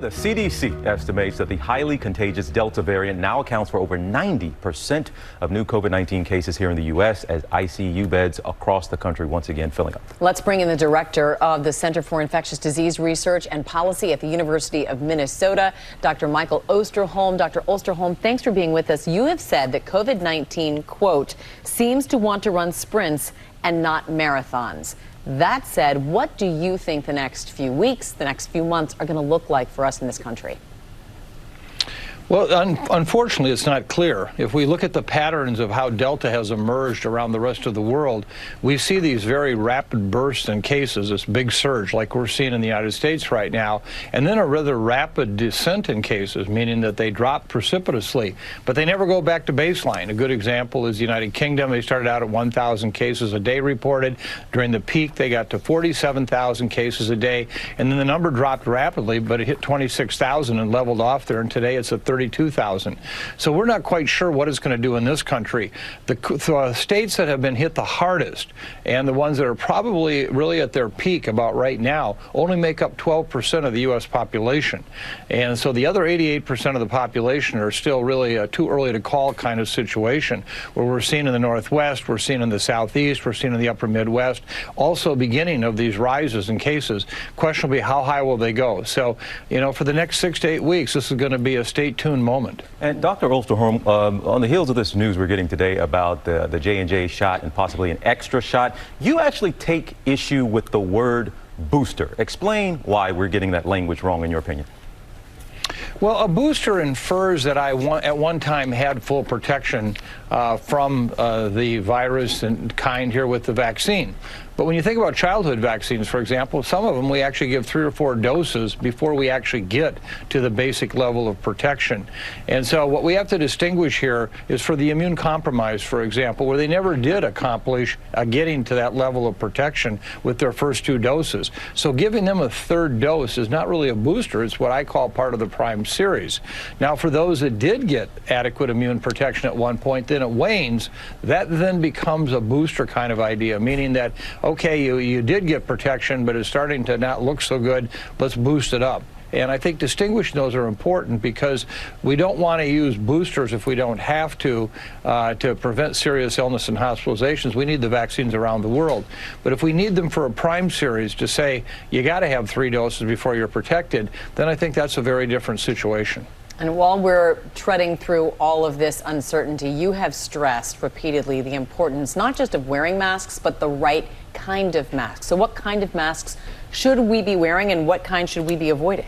The CDC estimates that the highly contagious Delta variant now accounts for over 90% of new COVID-19 cases here in the U.S. as ICU beds across the country once again filling up. Let's bring in the director of the Center for Infectious Disease Research and Policy at the University of Minnesota, Dr. Michael Osterholm. Dr. Osterholm, thanks for being with us. You have said that COVID-19, quote, seems to want to run sprints and not marathons. That said, what do you think the next few weeks, the next few months are going to look like for us in this country? Well, unfortunately, it's not clear. If we look at the patterns of how Delta has emerged around the rest of the world, we see these very rapid bursts in cases, this big surge like we're seeing in the United States right now, and then a rather rapid descent in cases, meaning that they drop precipitously, but they never go back to baseline. A good example is the United Kingdom. They started out at 1,000 cases a day reported. During the peak, they got to 47,000 cases a day, and then the number dropped rapidly, but it hit 26,000 and leveled off there, and today it's at 32,000. So we're not quite sure what it's going to do in this country. The states that have been hit the hardest and the ones that are probably really at their peak about right now only make up 12% of the U.S. population. And so the other 88% of the population are still really too early to call kind of situation, where we're seeing in the Northwest, we're seeing in the Southeast, we're seeing in the upper Midwest, also beginning of these rises in cases. Question will be, how high will they go? So, you know, for the next 6 to 8 weeks, this is going to be a state-tuned moment. And Dr. Osterholm, on the heels of this news we're getting today about the J&J shot and possibly an extra shot, you actually take issue with the word booster. Explain why we're getting that language wrong in your opinion. Well, a booster infers that I at one time had full protection from the virus and kind here with the vaccine. But when you think about childhood vaccines, for example, some of them we actually give 3 or 4 doses before we actually get to the basic level of protection. And so what we have to distinguish here is for the immune compromised, for example, where they never did accomplish getting to that level of protection with their first 2 doses. So giving them a 3rd dose is not really a booster. It's what I call part of the prime series. Now, for those that did get adequate immune protection at one point, then it wanes. That then becomes a booster kind of idea, meaning that, okay, you did get protection, but it's starting to not look so good. Let's boost it up. And I think distinguishing those are important because we don't want to use boosters if we don't have to prevent serious illness and hospitalizations. We need the vaccines around the world. But if we need them for a prime series to say you got to have 3 doses before you're protected, then I think that's a very different situation. And while we're treading through all of this uncertainty, you have stressed repeatedly the importance not just of wearing masks, but the right kind of masks. So what kind of masks should we be wearing and what kind should we be avoiding?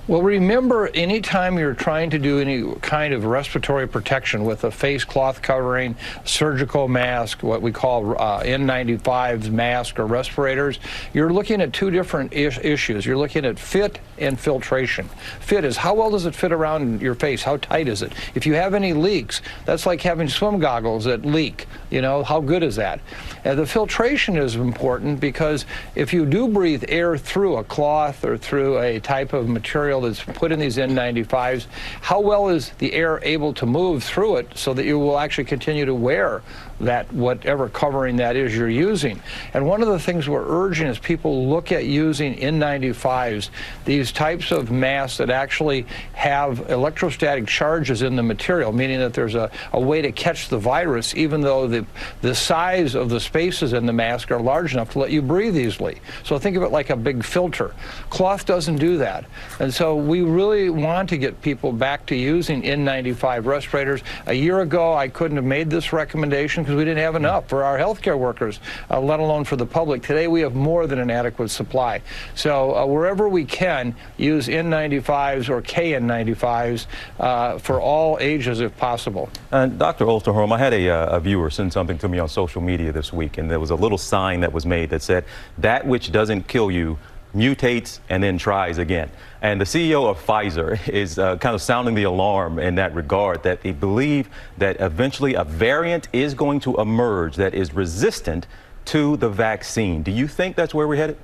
Well, remember, anytime you're trying to do any kind of respiratory protection with a face cloth covering, surgical mask, what we call N95s, mask or respirators, you're looking at 2 different issues. You're looking at fit and filtration. Fit is how well does it fit around your face? How tight is it? If you have any leaks, that's like having swim goggles that leak. You know, how good is that? The filtration is important because if you do breathe air through a cloth or through a type of material that's put in these N95s, how well is the air able to move through it so that you will actually continue to wear that whatever covering that is you're using? And one of the things we're urging is people look at using N95s, these types of masks that actually have electrostatic charges in the material, meaning that there's a way to catch the virus even though the size of the spaces in the mask are large enough to let you breathe easily. So think of it like a big filter. Cloth doesn't do that. And so we really want to get people back to using N95 respirators. A year ago, I couldn't have made this recommendation because we didn't have enough for our healthcare workers, let alone for the public. Today, we have more than an adequate supply. So wherever we can, use N95s or KN95s for all ages if possible. And Dr. Osterholm, I had a viewer send something to me on social media this week, and there was a little sign that was made that said, "That which doesn't kill you mutates and then tries again." And the CEO of Pfizer is kind of sounding the alarm in that regard, that they believe that eventually a variant is going to emerge that is resistant to the vaccine. Do you think that's where we're headed?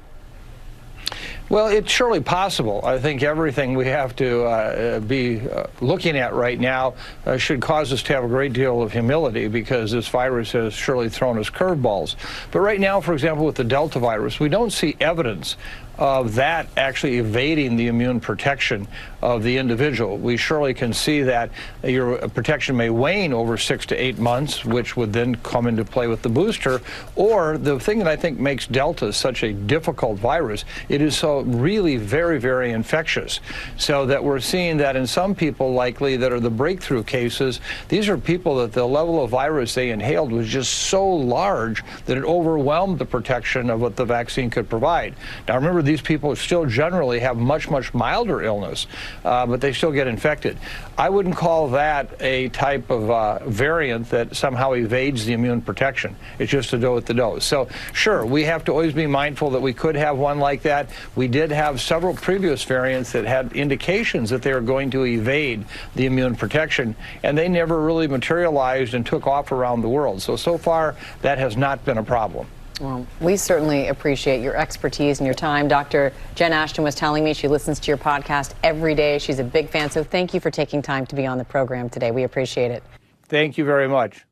Well, it's surely possible. I think everything we have to be looking at right now should cause us to have a great deal of humility because this virus has surely thrown us curveballs. But right now, for example, with the Delta virus, we don't see evidence of that actually evading the immune protection of the individual. We surely can see that your protection may wane over 6 to 8 months, which would then come into play with the booster. Or the thing that I think makes Delta such a difficult virus, it is so really very, very infectious. So that we're seeing that in some people likely that are the breakthrough cases, these are people that the level of virus they inhaled was just so large that it overwhelmed the protection of what the vaccine could provide. Now remember, these people still generally have much, much milder illness, but they still get infected. I wouldn't call that a type of variant that somehow evades the immune protection. It's just a go with the dose. So sure, we have to always be mindful that we could have one like that. We did have several previous variants that had indications that they were going to evade the immune protection, and they never really materialized and took off around the world. So far, that has not been a problem. Well, we certainly appreciate your expertise and your time. Dr. Jen Ashton was telling me she listens to your podcast every day. She's a big fan, so thank you for taking time to be on the program today. We appreciate it. Thank you very much.